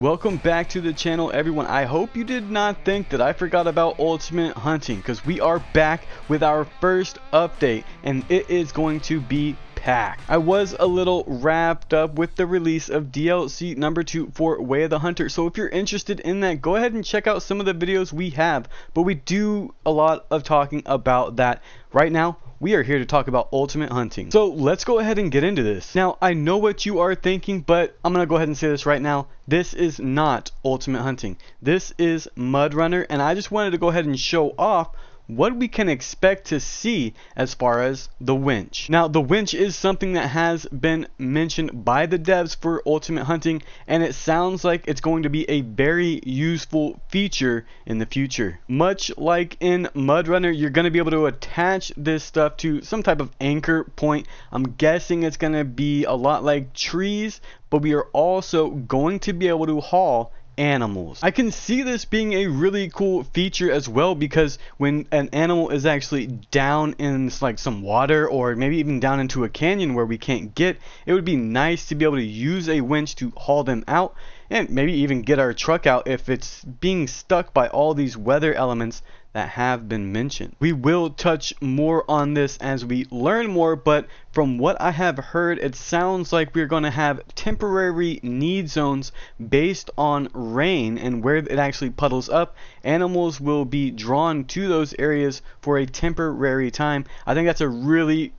Welcome back to the channel, everyone. I hope you did not think that I forgot about ultimate hunting, because we are back with our first update and it is going to be packed. I was a little wrapped up with the release of DLC number 2 for Way of the Hunter, so if you're interested in that, go ahead and check out some of the videos we have, but we do a lot of talking about that right now. We are here to talk about ultimate hunting. So let's go ahead and get into this. Now, I know what you are thinking, but I'm going to go ahead and say this right now. This is not ultimate hunting. This is Mud Runner, and I just wanted to go ahead and show off what we can expect to see as far as the winch. Now, the winch is something that has been mentioned by the devs for ultimate hunting, and it sounds like it's going to be a very useful feature in the future. Much like in Mud Runner, you're going to be able to attach this stuff to some type of anchor point. I'm guessing it's going to be a lot like trees, but we are also going to be able to haul animals. I can see this being a really cool feature as well, because when an animal is actually down in like some water, or maybe even down into a canyon where we can't get, it would be nice to be able to use a winch to haul them out, and maybe even get our truck out if it's being stuck by all these weather elements that have been mentioned. We will touch more on this as we learn more, but from what I have heard, it sounds like we're going to have temporary need zones based on rain and where it actually puddles up. Animals will be drawn to those areas for a temporary time. I think that's a really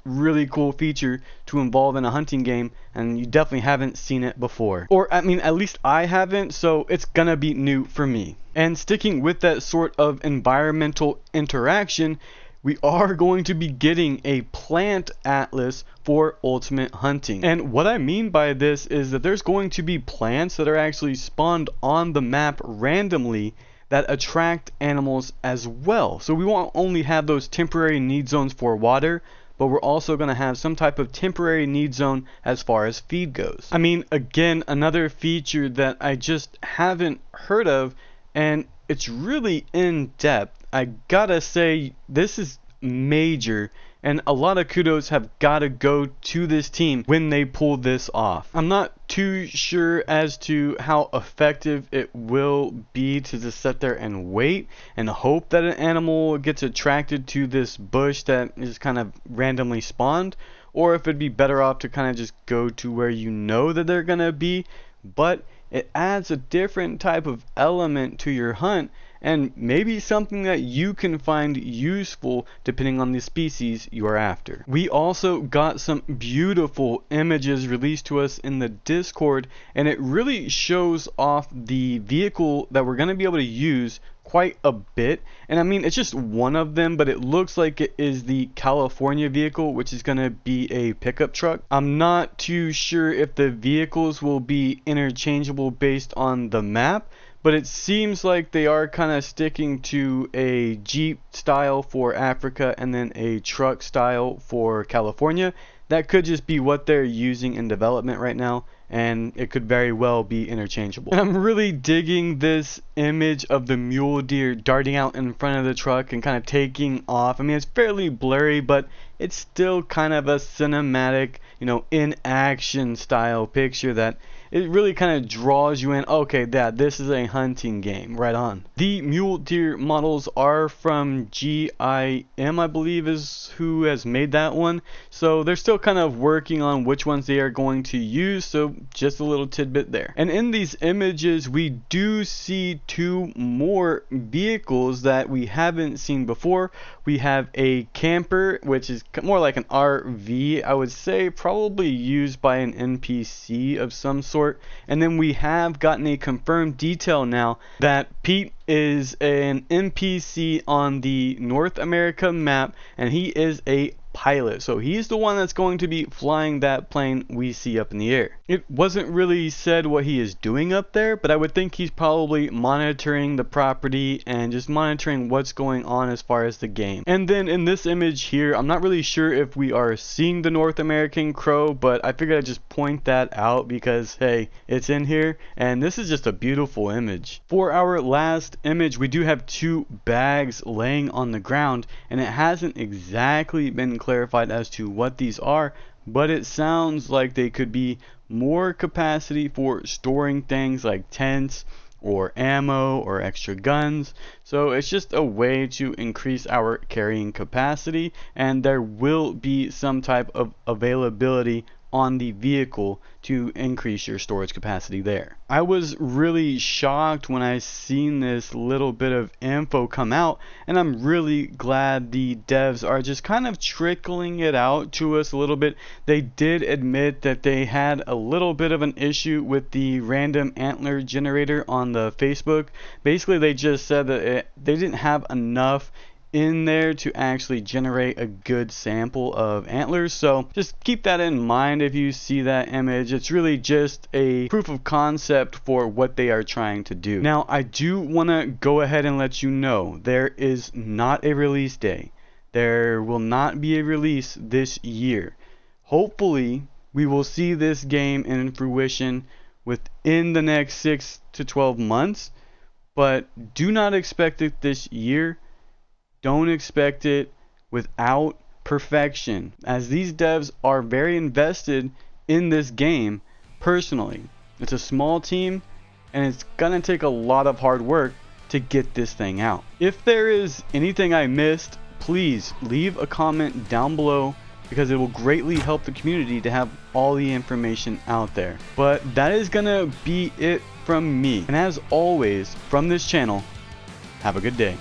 cool feature to involve in a hunting game, and you definitely haven't seen it before. Or I mean, at least I haven't, so it's gonna be new for me. And sticking with that sort of environmental interaction, we are going to be getting a plant atlas for ultimate hunting. And what I mean by this is that there's going to be plants that are actually spawned on the map randomly that attract animals as well. So we won't only have those temporary need zones for water, but we're also going to have some type of temporary need zone as far as feed goes. I mean, again, another feature that I just haven't heard of, and it's really in depth. I gotta say, this is major, and a lot of kudos have gotta go to this team when they pull this off. I'm not too sure as to how effective it will be to just sit there and wait and hope that an animal gets attracted to this bush that is kind of randomly spawned, or if it'd be better off to kind of just go to where you know that they're gonna be. But it adds a different type of element to your hunt, and maybe something that you can find useful depending on the species you are after. We also got some beautiful images released to us in the Discord, and it really shows off the vehicle that we're going to be able to use quite a bit. And I mean, it's just one of them, but it looks like it is the California vehicle, which is going to be a pickup truck. I'm not too sure if the vehicles will be interchangeable based on the map, but it seems like they are kind of sticking to a Jeep style for Africa and then a truck style for California. That could just be what they're using in development right now, and it could very well be interchangeable. And I'm really digging this image of the mule deer darting out in front of the truck and kind of taking off. I mean, it's fairly blurry, but it's still kind of a cinematic, in action style picture that it really kind of draws you in. Okay, this is a hunting game, right on. The mule deer models are from GIM, I believe is who has made that one. So they're still kind of working on which ones they are going to use, so just a little tidbit there. And in these images, we do see two more vehicles that we haven't seen before. We have a camper, which is more like an RV, I would say, probably used by an NPC of some sort. And then we have gotten a confirmed detail now that Pete is an NPC on the North America map, and he is a pilot. So he's the one that's going to be flying that plane we see up in the air. It wasn't really said what he is doing up there, but I would think he's probably monitoring the property and just monitoring what's going on as far as the game. And then in this image here, I'm not really sure if we are seeing the North American crow, but I figured I'd just point that out because, hey, it's in here, and this is just a beautiful image. For our last image, we do have two bags laying on the ground, and it hasn't exactly been clarified as to what these are, but it sounds like they could be more capacity for storing things like tents or ammo or extra guns. So it's just a way to increase our carrying capacity, and there will be some type of availability on the vehicle to increase your storage capacity there. I was really shocked when I seen this little bit of info come out, and I'm really glad the devs are just kind of trickling it out to us a little bit. They did admit that they had a little bit of an issue with the random antler generator on the Facebook. Basically, they just said that they didn't have enough in there to actually generate a good sample of antlers. So just keep that in mind if you see that image. It's really just a proof of concept for what they are trying to do. Now, I do want to go ahead and let you know there is not a release day. There will not be a release this year. Hopefully, we will see this game in fruition within the next 6 to 12 months, but do not expect it this year. Don't expect it without perfection, as these devs are very invested in this game personally. It's a small team, and it's gonna take a lot of hard work to get this thing out. If there is anything I missed, please leave a comment down below, because it will greatly help the community to have all the information out there. But that is gonna be it from me, and as always from this channel, have a good day.